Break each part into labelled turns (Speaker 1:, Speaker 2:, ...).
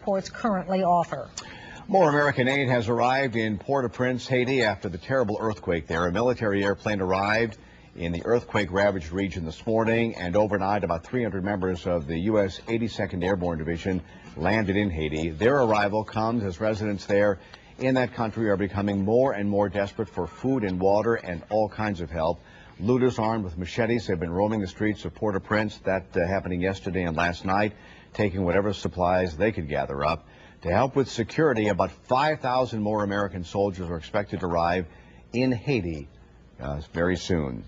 Speaker 1: airports currently offer.
Speaker 2: More American aid has arrived in Port-au-Prince, Haiti, after the terrible earthquake there. A military airplane arrived in the earthquake-ravaged region this morning, and overnight about 300 members of the U.S. 82nd Airborne Division landed in Haiti. Their arrival comes as residents there in that country are becoming more and more desperate for food and water and all kinds of help. Looters armed with machetes have been roaming the streets of Port-au-Prince, that happening yesterday and last night, taking whatever supplies they could gather up. To help with security, about 5,000 more American soldiers are expected to arrive in Haiti very soon.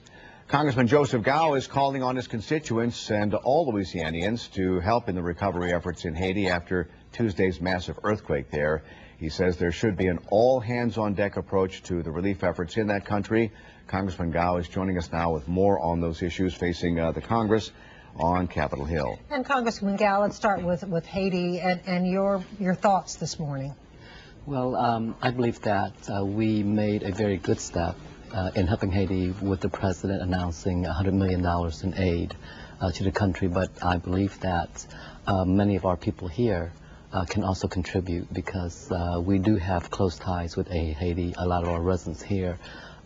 Speaker 2: Congressman Joseph Gao is calling on his constituents and all Louisianians to help in the recovery efforts in Haiti after Tuesday's massive earthquake there. He says there should be an all-hands-on-deck approach to the relief efforts in that country. Congressman Gao is joining us now with more on those issues facing the Congress on Capitol Hill.
Speaker 1: And Congressman Gao, let's start with Haiti and your thoughts this morning.
Speaker 3: Well, I believe that we made a very good step in helping Haiti with the president announcing $100 million in aid to the country, but I believe that many of our people here can also contribute because we do have close ties with Haiti. A lot of our residents here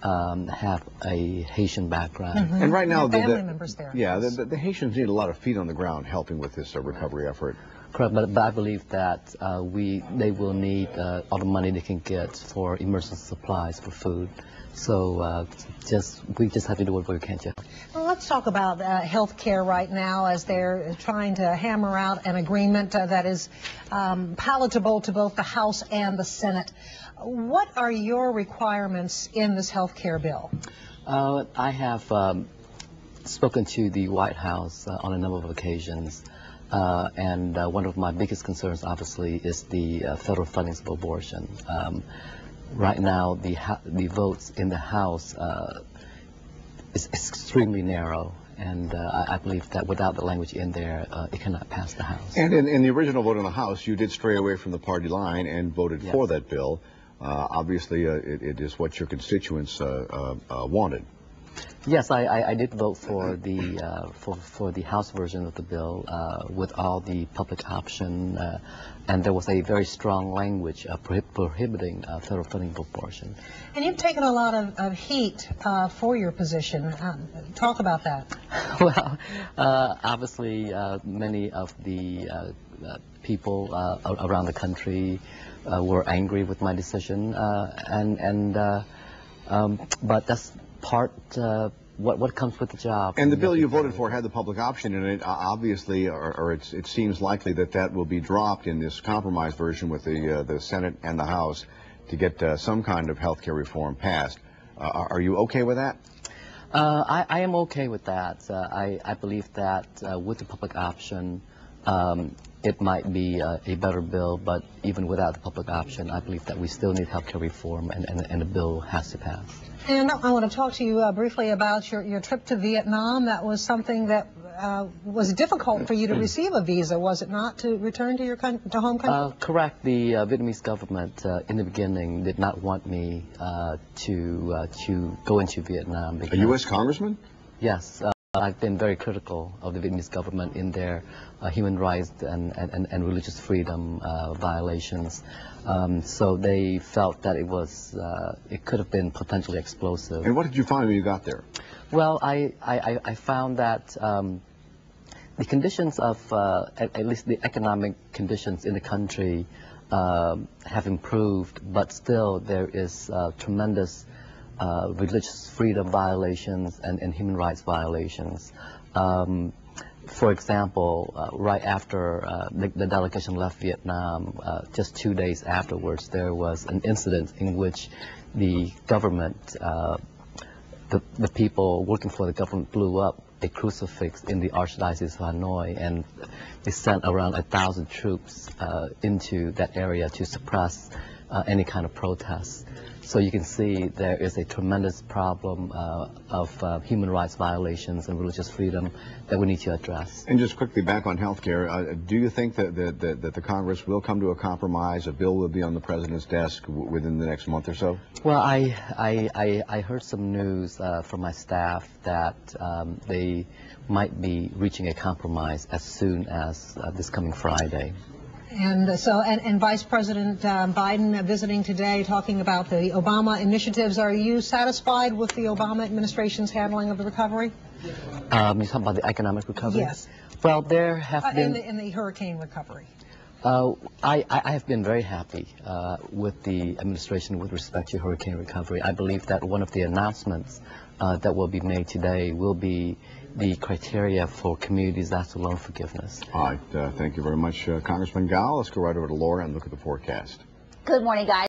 Speaker 3: have a Haitian background.
Speaker 1: Mm-hmm.
Speaker 2: And right now,
Speaker 1: family members there.
Speaker 2: Yeah, the Haitians need a lot of feet on the ground helping with this recovery effort.
Speaker 3: Correct, but I believe that they will need all the money they can get for emergency supplies for food. So we just have to do what we can to help.
Speaker 1: Well, let's talk about health care right now as they're trying to hammer out an agreement that is palatable to both the House and the Senate. What are your requirements in this health care bill?
Speaker 3: I have spoken to the White House on a number of occasions. And one of my biggest concerns, obviously, is the federal funding of abortion. Right now, the votes in the House is extremely narrow, and I believe that without the language in there, it cannot pass the House.
Speaker 2: And in the original vote in the House, you did stray away from the party line and voted for that bill. Obviously, it is what your constituents wanted.
Speaker 3: Yes, I did vote for the House version of the bill with all the public option, and there was a very strong language prohibiting federal funding of abortion.
Speaker 1: And you've taken a lot of heat for your position. Talk about that.
Speaker 3: Well, obviously, many of the people around the country were angry with my decision, but that's part what comes with the job.
Speaker 2: And the bill you voted for had the public option in it, obviously, or it seems likely that will be dropped in this compromise version with the Senate and the House to get some kind of health care reform passed. Are you okay with that?
Speaker 3: I am okay with that. I believe that with the public option, it might be a better bill, but even without the public option, I believe that we still need health care reform, and the bill has to pass.
Speaker 1: And I want to talk to you briefly about your trip to Vietnam. That was something that was difficult for you to receive a visa, was it not, to return to your home country?
Speaker 3: Correct. The Vietnamese government in the beginning did not want me to go into Vietnam. Because,
Speaker 2: a U.S. congressman?
Speaker 3: Yes. I've been very critical of the Vietnamese government in their human rights and religious freedom violations. So they felt that it could have been potentially explosive.
Speaker 2: And what did you find when you got there?
Speaker 3: Well, I found that the conditions of, at least the economic conditions in the country have improved, but still there is tremendous religious freedom violations and human rights violations. For example, right after the delegation left Vietnam, just 2 days afterwards, there was an incident in which the government, the people working for the government blew up a crucifix in the Archdiocese of Hanoi, and they sent around 1,000 troops into that area to suppress any kind of protests. So you can see there is a tremendous problem of human rights violations and religious freedom that we need to address.
Speaker 2: And just quickly back on health care, do you think that the Congress will come to a compromise? A bill will be on the President's desk within the next month or so?
Speaker 3: Well, I heard some news from my staff that they might be reaching a compromise as soon as this coming Friday.
Speaker 1: And so, and Vice President Biden visiting today, talking about the Obama initiatives. Are you satisfied with the Obama administration's handling of the recovery?
Speaker 3: You talk about the economic recovery?
Speaker 1: Yes.
Speaker 3: Well, there have been...
Speaker 1: In the hurricane recovery.
Speaker 3: I have been very happy with the administration with respect to hurricane recovery. I believe that one of the announcements that will be made today will be the criteria for community disaster loan forgiveness.
Speaker 2: All right, thank you very much, Congressman Gao. Let's go right over to Laura and look at the forecast.
Speaker 4: Good morning, guys.